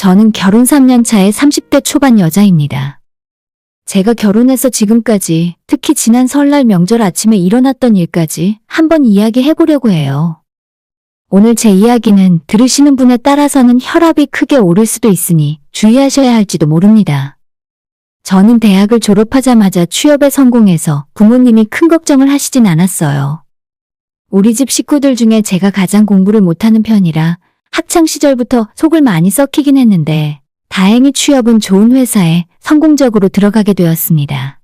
저는 결혼 3년 차의 30대 초반 여자입니다. 제가 결혼해서 지금까지, 특히 지난 설날 명절 아침에 일어났던 일까지 한번 이야기해보려고 해요. 오늘 제 이야기는 들으시는 분에 따라서는 혈압이 크게 오를 수도 있으니 주의하셔야 할지도 모릅니다. 저는 대학을 졸업하자마자 취업에 성공해서 부모님이 큰 걱정을 하시진 않았어요. 우리 집 식구들 중에 제가 가장 공부를 못하는 편이라 학창 시절부터 속을 많이 썩히긴 했는데 다행히 취업은 좋은 회사에 성공적으로 들어가게 되었습니다.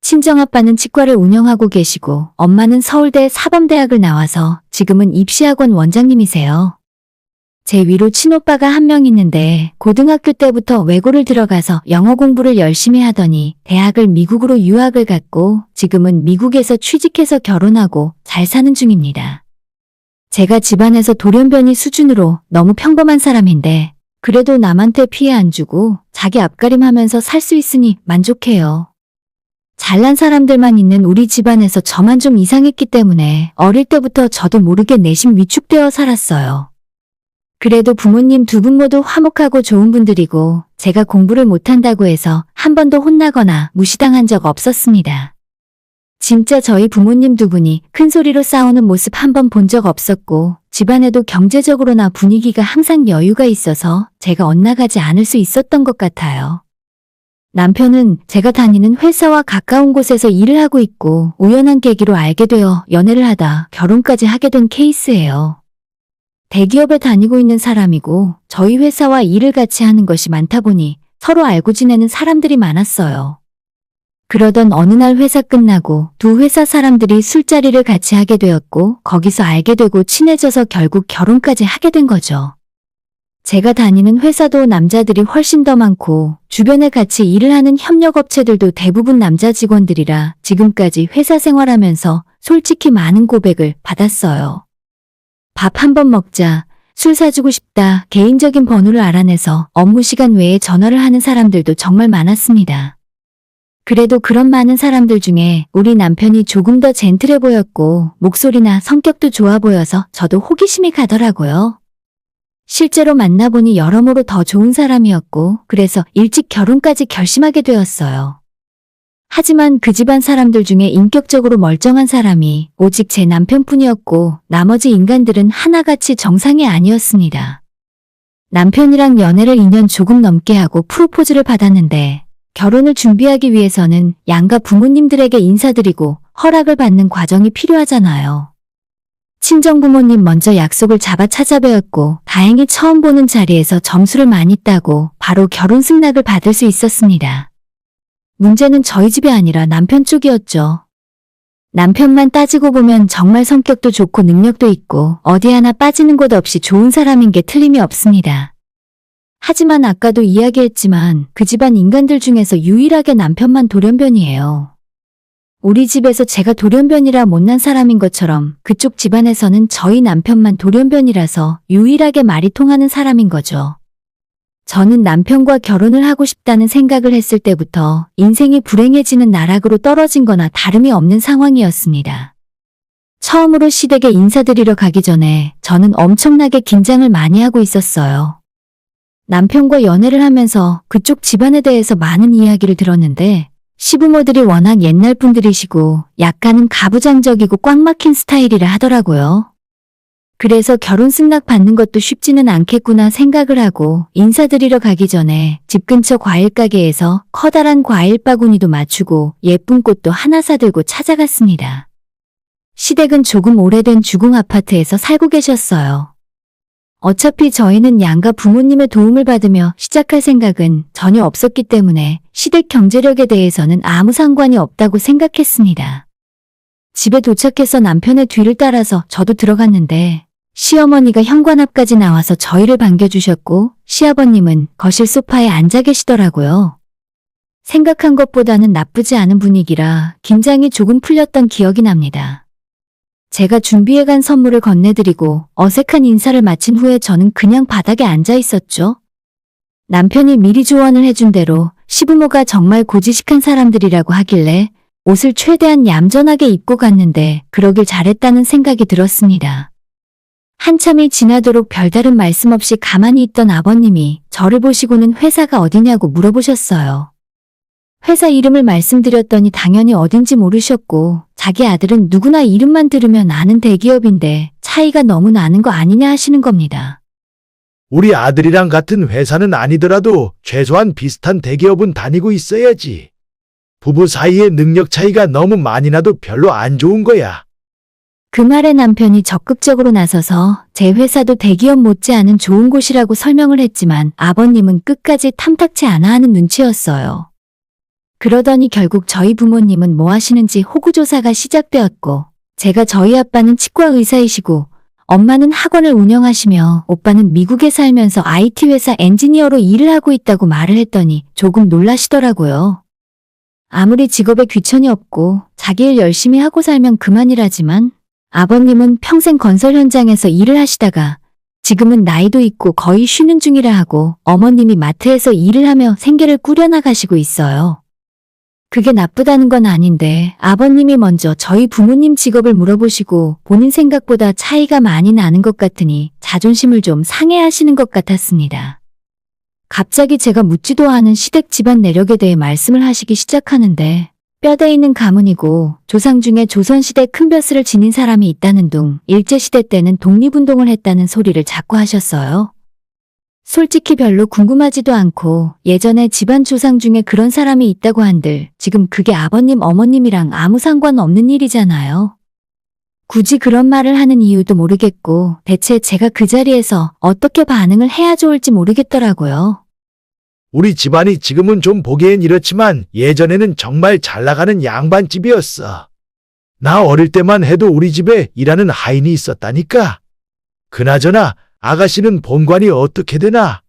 친정아빠는 치과를 운영하고 계시고 엄마는 서울대 사범대학을 나와서 지금은 입시학원 원장님이세요. 제 위로 친오빠가 한 명 있는데 고등학교 때부터 외고를 들어가서 영어 공부를 열심히 하더니 대학을 미국으로 유학을 갔고 지금은 미국에서 취직해서 결혼하고 잘 사는 중입니다. 제가 집안에서 돌연변이 수준으로 너무 평범한 사람인데 그래도 남한테 피해 안 주고 자기 앞가림하면서 살 수 있으니 만족해요. 잘난 사람들만 있는 우리 집안에서 저만 좀 이상했기 때문에 어릴 때부터 저도 모르게 내심 위축되어 살았어요. 그래도 부모님 두 분 모두 화목하고 좋은 분들이고 제가 공부를 못한다고 해서 한 번도 혼나거나 무시당한 적 없었습니다. 진짜 저희 부모님 두 분이 큰 소리로 싸우는 모습 한 번 본 적 없었고 집안에도 경제적으로나 분위기가 항상 여유가 있어서 제가 엇나가지 않을 수 있었던 것 같아요. 남편은 제가 다니는 회사와 가까운 곳에서 일을 하고 있고 우연한 계기로 알게 되어 연애를 하다 결혼까지 하게 된 케이스예요. 대기업에 다니고 있는 사람이고 저희 회사와 일을 같이 하는 것이 많다 보니 서로 알고 지내는 사람들이 많았어요. 그러던 어느 날 회사 끝나고 두 회사 사람들이 술자리를 같이 하게 되었고 거기서 알게 되고 친해져서 결국 결혼까지 하게 된 거죠. 제가 다니는 회사도 남자들이 훨씬 더 많고 주변에 같이 일을 하는 협력업체들도 대부분 남자 직원들이라 지금까지 회사 생활하면서 솔직히 많은 고백을 받았어요. 밥 한 번 먹자, 술 사주고 싶다, 개인적인 번호를 알아내서 업무 시간 외에 전화를 하는 사람들도 정말 많았습니다. 그래도 그런 많은 사람들 중에 우리 남편이 조금 더 젠틀해 보였고 목소리나 성격도 좋아 보여서 저도 호기심이 가더라고요. 실제로 만나보니 여러모로 더 좋은 사람이었고 그래서 일찍 결혼까지 결심하게 되었어요. 하지만 그 집안 사람들 중에 인격적으로 멀쩡한 사람이 오직 제 남편뿐이었고 나머지 인간들은 하나같이 정상이 아니었습니다. 남편이랑 연애를 2년 조금 넘게 하고 프로포즈를 받았는데 결혼을 준비하기 위해서는 양가 부모님들에게 인사드리고 허락을 받는 과정이 필요하잖아요. 친정부모님 먼저 약속을 잡아 찾아뵈었고 다행히 처음 보는 자리에서 점수를 많이 따고 바로 결혼 승낙을 받을 수 있었습니다. 문제는 저희 집이 아니라 남편 쪽이었죠. 남편만 따지고 보면 정말 성격도 좋고 능력도 있고 어디 하나 빠지는 곳 없이 좋은 사람인 게 틀림이 없습니다. 하지만 아까도 이야기했지만 그 집안 인간들 중에서 유일하게 남편만 돌연변이에요. 우리 집에서 제가 돌연변이라 못난 사람인 것처럼 그쪽 집안에서는 저희 남편만 돌연변이라서 유일하게 말이 통하는 사람인 거죠. 저는 남편과 결혼을 하고 싶다는 생각을 했을 때부터 인생이 불행해지는 나락으로 떨어진 거나 다름이 없는 상황이었습니다. 처음으로 시댁에 인사드리러 가기 전에 저는 엄청나게 긴장을 많이 하고 있었어요. 남편과 연애를 하면서 그쪽 집안에 대해서 많은 이야기를 들었는데 시부모들이 워낙 옛날 분들이시고 약간은 가부장적이고 꽉 막힌 스타일이라 하더라고요. 그래서 결혼 승낙 받는 것도 쉽지는 않겠구나 생각을 하고 인사드리러 가기 전에 집 근처 과일 가게에서 커다란 과일 바구니도 맞추고 예쁜 꽃도 하나 사들고 찾아갔습니다. 시댁은 조금 오래된 주공 아파트에서 살고 계셨어요. 어차피 저희는 양가 부모님의 도움을 받으며 시작할 생각은 전혀 없었기 때문에 시댁 경제력에 대해서는 아무 상관이 없다고 생각했습니다. 집에 도착해서 남편의 뒤를 따라서 저도 들어갔는데 시어머니가 현관 앞까지 나와서 저희를 반겨주셨고 시아버님은 거실 소파에 앉아 계시더라고요. 생각한 것보다는 나쁘지 않은 분위기라 긴장이 조금 풀렸던 기억이 납니다. 제가 준비해간 선물을 건네드리고 어색한 인사를 마친 후에 저는 그냥 바닥에 앉아 있었죠. 남편이 미리 조언을 해준 대로 시부모가 정말 고지식한 사람들이라고 하길래 옷을 최대한 얌전하게 입고 갔는데 그러길 잘했다는 생각이 들었습니다. 한참이 지나도록 별다른 말씀 없이 가만히 있던 아버님이 저를 보시고는 회사가 어디냐고 물어보셨어요. 회사 이름을 말씀드렸더니 당연히 어딘지 모르셨고 자기 아들은 누구나 이름만 들으면 아는 대기업인데 차이가 너무 나는 거 아니냐 하시는 겁니다. 우리 아들이랑 같은 회사는 아니더라도 최소한 비슷한 대기업은 다니고 있어야지. 부부 사이의 능력 차이가 너무 많이 나도 별로 안 좋은 거야. 그 말에 남편이 적극적으로 나서서 제 회사도 대기업 못지않은 좋은 곳이라고 설명을 했지만 아버님은 끝까지 탐탁치 않아 하는 눈치였어요. 그러더니 결국 저희 부모님은 뭐 하시는지 호구조사가 시작되었고 제가 저희 아빠는 치과 의사이시고 엄마는 학원을 운영하시며 오빠는 미국에 살면서 IT 회사 엔지니어로 일을 하고 있다고 말을 했더니 조금 놀라시더라고요. 아무리 직업에 귀천이 없고 자기 일 열심히 하고 살면 그만이라지만 아버님은 평생 건설 현장에서 일을 하시다가 지금은 나이도 있고 거의 쉬는 중이라 하고 어머님이 마트에서 일을 하며 생계를 꾸려나가시고 있어요. 그게 나쁘다는 건 아닌데 아버님이 먼저 저희 부모님 직업을 물어보시고 본인 생각보다 차이가 많이 나는 것 같으니 자존심을 좀 상해하시는 것 같았습니다. 갑자기 제가 묻지도 않은 시댁 집안 내력에 대해 말씀을 하시기 시작하는데 뼈대 있는 가문이고 조상 중에 조선시대 큰 벼슬을 지닌 사람이 있다는 둥 일제시대 때는 독립운동을 했다는 소리를 자꾸 하셨어요. 솔직히 별로 궁금하지도 않고 예전에 집안 조상 중에 그런 사람이 있다고 한들 지금 그게 아버님 어머님이랑 아무 상관없는 일이잖아요. 굳이 그런 말을 하는 이유도 모르겠고 대체 제가 그 자리에서 어떻게 반응을 해야 좋을지 모르겠더라고요. 우리 집안이 지금은 좀 보기엔 이렇지만 예전에는 정말 잘 나가는 양반집이었어. 나 어릴 때만 해도 우리 집에 일하는 하인이 있었다니까. 그나저나 아가씨는 본관이 어떻게 되나?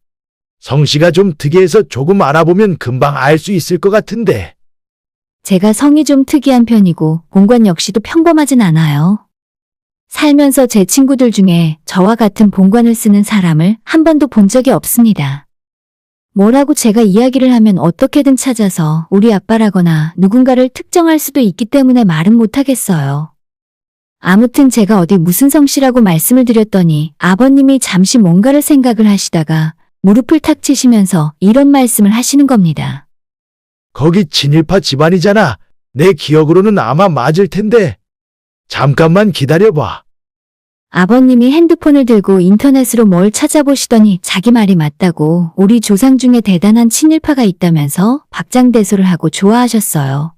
성씨가 좀 특이해서 조금 알아보면 금방 알 수 있을 것 같은데. 제가 성이 좀 특이한 편이고 본관 역시도 평범하진 않아요. 살면서 제 친구들 중에 저와 같은 본관을 쓰는 사람을 한 번도 본 적이 없습니다. 뭐라고 제가 이야기를 하면 어떻게든 찾아서 우리 아빠라거나 누군가를 특정할 수도 있기 때문에 말은 못하겠어요. 아무튼 제가 어디 무슨 성씨라고 말씀을 드렸더니 아버님이 잠시 뭔가를 생각을 하시다가 무릎을 탁 치시면서 이런 말씀을 하시는 겁니다. 거기 친일파 집안이잖아. 내 기억으로는 아마 맞을 텐데. 잠깐만 기다려봐. 아버님이 핸드폰을 들고 인터넷으로 뭘 찾아보시더니 자기 말이 맞다고 우리 조상 중에 대단한 친일파가 있다면서 박장대소를 하고 좋아하셨어요.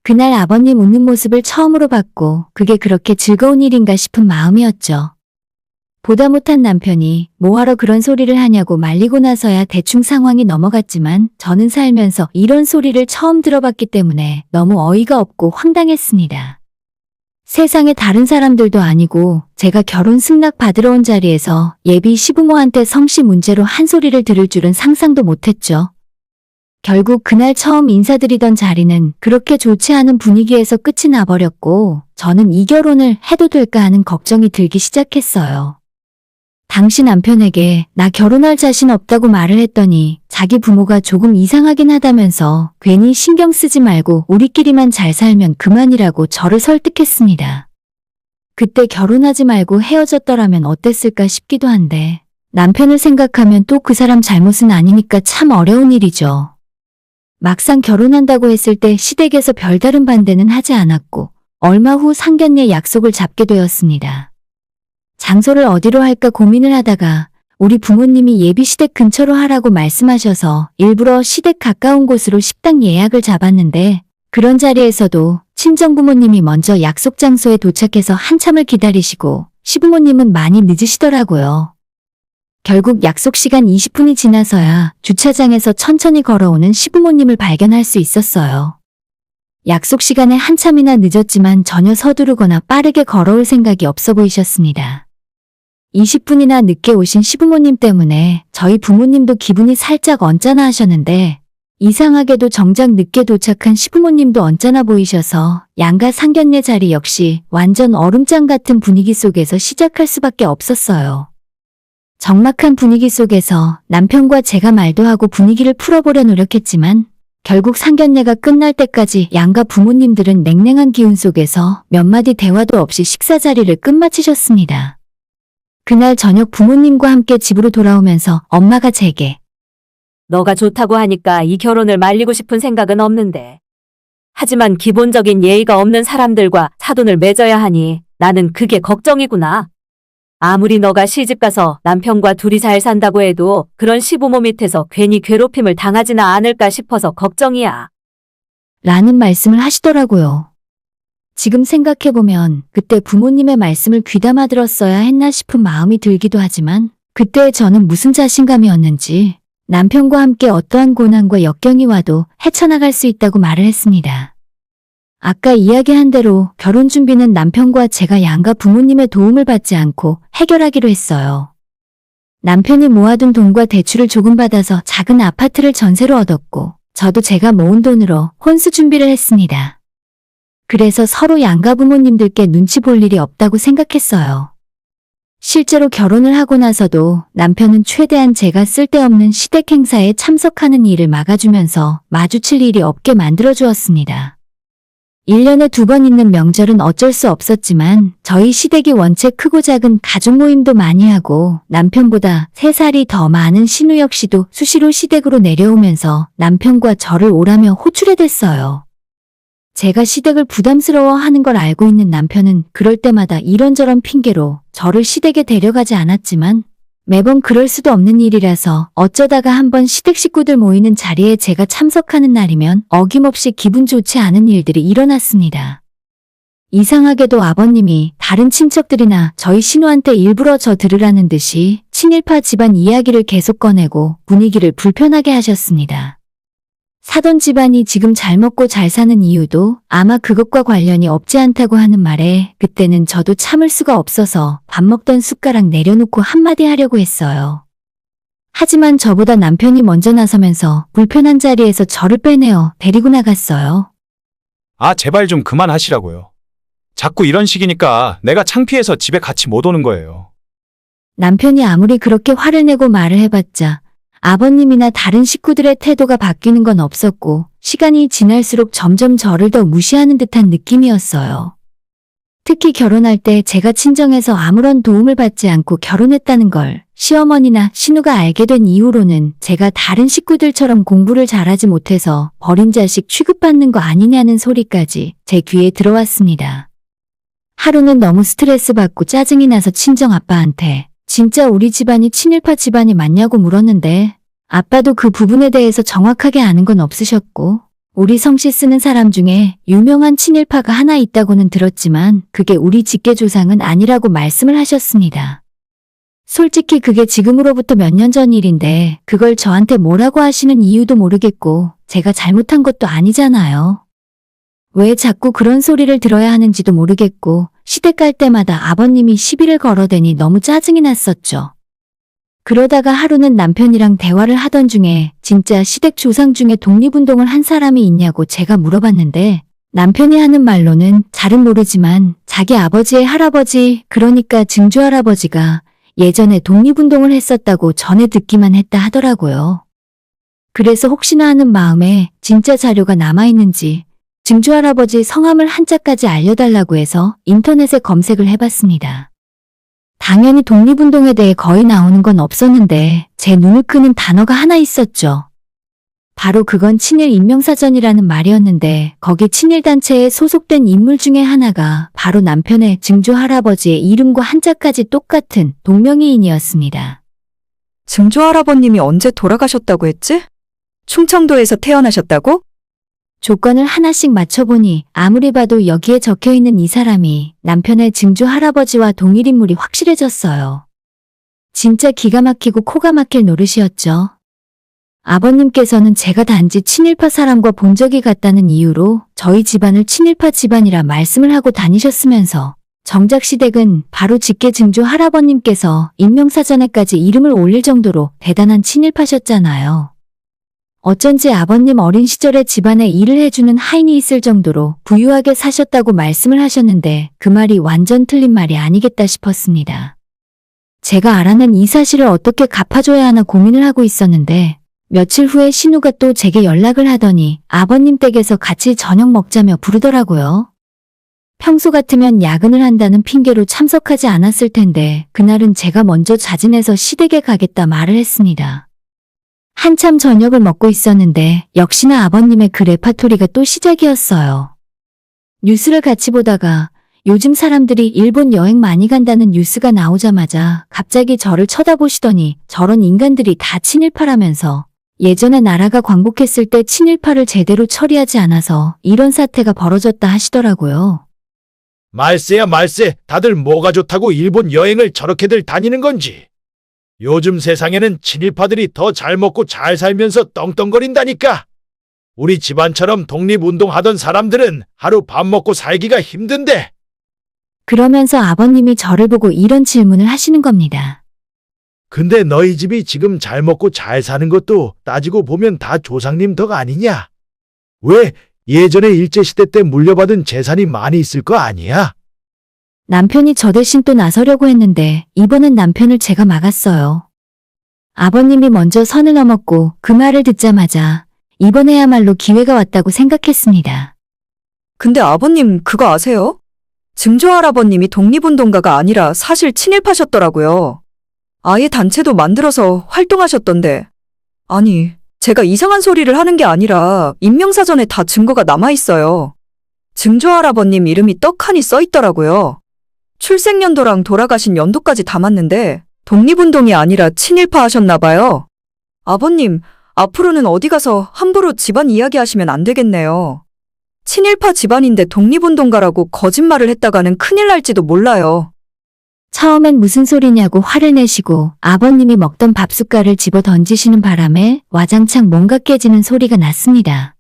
그날 아버님 웃는 모습을 처음으로 봤고 그게 그렇게 즐거운 일인가 싶은 마음이었죠. 보다 못한 남편이 뭐하러 그런 소리를 하냐고 말리고 나서야 대충 상황이 넘어갔지만 저는 살면서 이런 소리를 처음 들어봤기 때문에 너무 어이가 없고 황당했습니다. 세상에 다른 사람들도 아니고 제가 결혼 승낙 받으러 온 자리에서 예비 시부모한테 성씨 문제로 한 소리를 들을 줄은 상상도 못했죠. 결국 그날 처음 인사드리던 자리는 그렇게 좋지 않은 분위기에서 끝이 나버렸고 저는 이 결혼을 해도 될까 하는 걱정이 들기 시작했어요. 당시 남편에게 나 결혼할 자신 없다고 말을 했더니 자기 부모가 조금 이상하긴 하다면서 괜히 신경 쓰지 말고 우리끼리만 잘 살면 그만이라고 저를 설득했습니다. 그때 결혼하지 말고 헤어졌더라면 어땠을까 싶기도 한데 남편을 생각하면 또 그 사람 잘못은 아니니까 참 어려운 일이죠. 막상 결혼한다고 했을 때 시댁에서 별다른 반대는 하지 않았고 얼마 후 상견례 약속을 잡게 되었습니다. 장소를 어디로 할까 고민을 하다가 우리 부모님이 예비 시댁 근처로 하라고 말씀하셔서 일부러 시댁 가까운 곳으로 식당 예약을 잡았는데 그런 자리에서도 친정부모님이 먼저 약속 장소에 도착해서 한참을 기다리시고 시부모님은 많이 늦으시더라고요. 결국 약속 시간 20분이 지나서야 주차장에서 천천히 걸어오는 시부모님을 발견할 수 있었어요. 약속 시간에 한참이나 늦었지만 전혀 서두르거나 빠르게 걸어올 생각이 없어 보이셨습니다. 20분이나 늦게 오신 시부모님 때문에 저희 부모님도 기분이 살짝 언짢아 하셨는데 이상하게도 정작 늦게 도착한 시부모님도 언짢아 보이셔서 양가 상견례 자리 역시 완전 얼음장 같은 분위기 속에서 시작할 수밖에 없었어요. 적막한 분위기 속에서 남편과 제가 말도 하고 분위기를 풀어보려 노력했지만 결국 상견례가 끝날 때까지 양가 부모님들은 냉랭한 기운 속에서 몇 마디 대화도 없이 식사 자리를 끝마치셨습니다. 그날 저녁 부모님과 함께 집으로 돌아오면서 엄마가 제게 너가 좋다고 하니까 이 결혼을 말리고 싶은 생각은 없는데. 하지만 기본적인 예의가 없는 사람들과 사돈을 맺어야 하니 나는 그게 걱정이구나. 아무리 너가 시집가서 남편과 둘이 잘 산다고 해도 그런 시부모 밑에서 괜히 괴롭힘을 당하지나 않을까 싶어서 걱정이야. 라는 말씀을 하시더라고요. 지금 생각해보면 그때 부모님의 말씀을 귀담아 들었어야 했나 싶은 마음이 들기도 하지만 그때 저는 무슨 자신감이었는지 남편과 함께 어떠한 고난과 역경이 와도 헤쳐나갈 수 있다고 말을 했습니다. 아까 이야기한 대로 결혼 준비는 남편과 제가 양가 부모님의 도움을 받지 않고 해결하기로 했어요. 남편이 모아둔 돈과 대출을 조금 받아서 작은 아파트를 전세로 얻었고 저도 제가 모은 돈으로 혼수 준비를 했습니다. 그래서 서로 양가 부모님들께 눈치 볼 일이 없다고 생각했어요. 실제로 결혼을 하고 나서도 남편은 최대한 제가 쓸데없는 시댁 행사에 참석하는 일을 막아주면서 마주칠 일이 없게 만들어주었습니다. 1년에 2번 있는 명절은 어쩔 수 없었지만 저희 시댁이 원체 크고 작은 가족 모임도 많이 하고 남편보다 3살이 더 많은 신우 역시도 수시로 시댁으로 내려오면서 남편과 저를 오라며 호출해 댔어요. 제가 시댁을 부담스러워하는 걸 알고 있는 남편은 그럴 때마다 이런저런 핑계로 저를 시댁에 데려가지 않았지만 매번 그럴 수도 없는 일이라서 어쩌다가 한번 시댁 식구들 모이는 자리에 제가 참석하는 날이면 어김없이 기분 좋지 않은 일들이 일어났습니다. 이상하게도 아버님이 다른 친척들이나 저희 신우한테 일부러 저 들으라는 듯이 친일파 집안 이야기를 계속 꺼내고 분위기를 불편하게 하셨습니다. 사돈 집안이 지금 잘 먹고 잘 사는 이유도 아마 그것과 관련이 없지 않다고 하는 말에 그때는 저도 참을 수가 없어서 밥 먹던 숟가락 내려놓고 한마디 하려고 했어요. 하지만 저보다 남편이 먼저 나서면서 불편한 자리에서 저를 빼내어 데리고 나갔어요. 아, 제발 좀 그만하시라고요. 자꾸 이런 식이니까 내가 창피해서 집에 같이 못 오는 거예요. 남편이 아무리 그렇게 화를 내고 말을 해봤자 아버님이나 다른 식구들의 태도가 바뀌는 건 없었고 시간이 지날수록 점점 저를 더 무시하는 듯한 느낌이었어요. 특히 결혼할 때 제가 친정에서 아무런 도움을 받지 않고 결혼했다는 걸 시어머니나 신우가 알게 된 이후로는 제가 다른 식구들처럼 공부를 잘하지 못해서 버린 자식 취급받는 거 아니냐는 소리까지 제 귀에 들어왔습니다. 하루는 너무 스트레스 받고 짜증이 나서 친정 아빠한테 진짜 우리 집안이 친일파 집안이 맞냐고 물었는데 아빠도 그 부분에 대해서 정확하게 아는 건 없으셨고 우리 성씨 쓰는 사람 중에 유명한 친일파가 하나 있다고는 들었지만 그게 우리 직계 조상은 아니라고 말씀을 하셨습니다. 솔직히 그게 지금으로부터 몇 년 전 일인데 그걸 저한테 뭐라고 하시는 이유도 모르겠고 제가 잘못한 것도 아니잖아요. 왜 자꾸 그런 소리를 들어야 하는지도 모르겠고 시댁 갈 때마다 아버님이 시비를 걸어대니 너무 짜증이 났었죠. 그러다가 하루는 남편이랑 대화를 하던 중에 진짜 시댁 조상 중에 독립운동을 한 사람이 있냐고 제가 물어봤는데 남편이 하는 말로는 잘은 모르지만 자기 아버지의 할아버지 그러니까 증조할아버지가 예전에 독립운동을 했었다고 전에 듣기만 했다 하더라고요. 그래서 혹시나 하는 마음에 진짜 자료가 남아있는지 증조할아버지 성함을 한자까지 알려달라고 해서 인터넷에 검색을 해봤습니다. 당연히 독립운동에 대해 거의 나오는 건 없었는데 제 눈을 끄는 단어가 하나 있었죠. 바로 그건 친일 인명사전이라는 말이었는데 거기 친일단체에 소속된 인물 중에 하나가 바로 남편의 증조할아버지의 이름과 한자까지 똑같은 동명이인이었습니다. 증조할아버님이 언제 돌아가셨다고 했지? 충청도에서 태어나셨다고? 조건을 하나씩 맞춰보니 아무리 봐도 여기에 적혀있는 이 사람이 남편의 증조할아버지와 동일 인물이 확실해졌어요. 진짜 기가 막히고 코가 막힐 노릇이었죠. 아버님께서는 제가 단지 친일파 사람과 본 적이 같다는 이유로 저희 집안을 친일파 집안이라 말씀을 하고 다니셨으면서 정작 시댁은 바로 직계 증조할아버님께서 인명사전에까지 이름을 올릴 정도로 대단한 친일파셨잖아요. 어쩐지 아버님 어린 시절에 집안에 일을 해주는 하인이 있을 정도로 부유하게 사셨다고 말씀을 하셨는데 그 말이 완전 틀린 말이 아니겠다 싶었습니다. 제가 알아낸 이 사실을 어떻게 갚아줘야 하나 고민을 하고 있었는데 며칠 후에 신우가 또 제게 연락을 하더니 아버님 댁에서 같이 저녁 먹자며 부르더라고요. 평소 같으면 야근을 한다는 핑계로 참석하지 않았을 텐데 그날은 제가 먼저 자진해서 시댁에 가겠다 말을 했습니다. 한참 저녁을 먹고 있었는데 역시나 아버님의 그 레파토리가 또 시작이었어요. 뉴스를 같이 보다가 요즘 사람들이 일본 여행 많이 간다는 뉴스가 나오자마자 갑자기 저를 쳐다보시더니 저런 인간들이 다 친일파라면서 예전에 나라가 광복했을 때 친일파를 제대로 처리하지 않아서 이런 사태가 벌어졌다 하시더라고요. 말세야 말세. 다들 뭐가 좋다고 일본 여행을 저렇게들 다니는 건지. 요즘 세상에는 친일파들이 더 잘 먹고 잘 살면서 떵떵거린다니까. 우리 집안처럼 독립운동하던 사람들은 하루 밥 먹고 살기가 힘든데. 그러면서 아버님이 저를 보고 이런 질문을 하시는 겁니다. 근데 너희 집이 지금 잘 먹고 잘 사는 것도 따지고 보면 다 조상님 덕 아니냐? 왜 예전에 일제시대 때 물려받은 재산이 많이 있을 거 아니야? 남편이 저 대신 또 나서려고 했는데 이번엔 남편을 제가 막았어요. 아버님이 먼저 선을 넘었고 그 말을 듣자마자 이번에야말로 기회가 왔다고 생각했습니다. 근데 아버님 그거 아세요? 증조할아버님이 독립운동가가 아니라 사실 친일파셨더라고요. 아예 단체도 만들어서 활동하셨던데. 아니, 제가 이상한 소리를 하는 게 아니라 인명사전에 다 증거가 남아있어요. 증조할아버님 이름이 떡하니 써있더라고요. 출생연도랑 돌아가신 연도까지 담았는데 독립운동이 아니라 친일파 하셨나봐요. 아버님, 앞으로는 어디 가서 함부로 집안 이야기하시면 안 되겠네요. 친일파 집안인데 독립운동가라고 거짓말을 했다가는 큰일 날지도 몰라요. 처음엔 무슨 소리냐고 화를 내시고 아버님이 먹던 밥숟갈을 집어 던지시는 바람에 와장창 뭔가 깨지는 소리가 났습니다.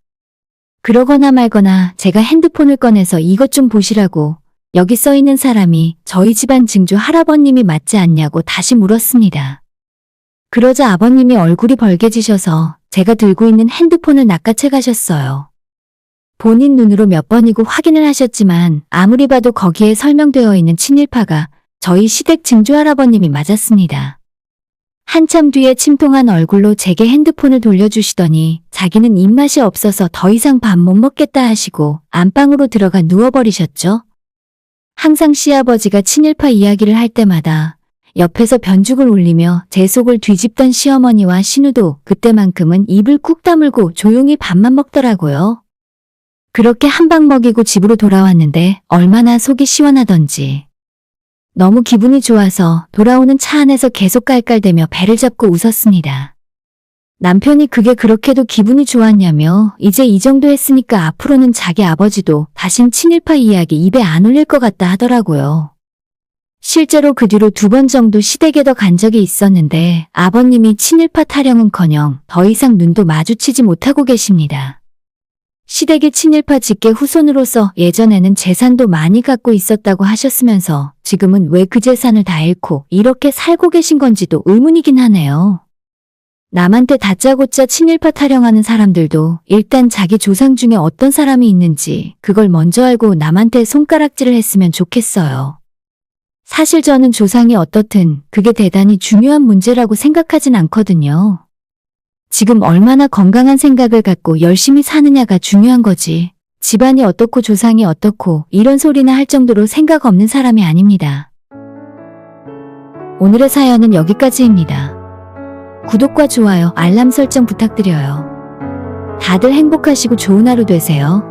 그러거나 말거나 제가 핸드폰을 꺼내서 이것 좀 보시라고 여기 써 있는 사람이 저희 집안 증조 할아버님이 맞지 않냐고 다시 물었습니다. 그러자 아버님이 얼굴이 벌개지셔서 제가 들고 있는 핸드폰을 낚아채 가셨어요. 본인 눈으로 몇 번이고 확인을 하셨지만 아무리 봐도 거기에 설명되어 있는 친일파가 저희 시댁 증조 할아버님이 맞았습니다. 한참 뒤에 침통한 얼굴로 제게 핸드폰을 돌려주시더니 자기는 입맛이 없어서 더 이상 밥 못 먹겠다 하시고 안방으로 들어가 누워버리셨죠. 항상 시아버지가 친일파 이야기를 할 때마다 옆에서 변죽을 울리며 제 속을 뒤집던 시어머니와 신우도 그때만큼은 입을 꾹 다물고 조용히 밥만 먹더라고요. 그렇게 한 방 먹이고 집으로 돌아왔는데 얼마나 속이 시원하던지. 너무 기분이 좋아서 돌아오는 차 안에서 계속 깔깔대며 배를 잡고 웃었습니다. 남편이 그게 그렇게도 기분이 좋았냐며 이제 이 정도 했으니까 앞으로는 자기 아버지도 다신 친일파 이야기 입에 안 올릴 것 같다 하더라고요. 실제로 그 뒤로 2번 정도 시댁에 더 간 적이 있었는데 아버님이 친일파 타령은커녕 더 이상 눈도 마주치지 못하고 계십니다. 시댁의 친일파 직계 후손으로서 예전에는 재산도 많이 갖고 있었다고 하셨으면서 지금은 왜 그 재산을 다 잃고 이렇게 살고 계신 건지도 의문이긴 하네요. 남한테 다짜고짜 친일파 타령하는 사람들도 일단 자기 조상 중에 어떤 사람이 있는지 그걸 먼저 알고 남한테 손가락질을 했으면 좋겠어요. 사실 저는 조상이 어떻든 그게 대단히 중요한 문제라고 생각하진 않거든요. 지금 얼마나 건강한 생각을 갖고 열심히 사느냐가 중요한 거지. 집안이 어떻고 조상이 어떻고 이런 소리나 할 정도로 생각 없는 사람이 아닙니다. 오늘의 사연은 여기까지입니다. 구독과 좋아요, 알람 설정 부탁드려요. 다들 행복하시고 좋은 하루 되세요.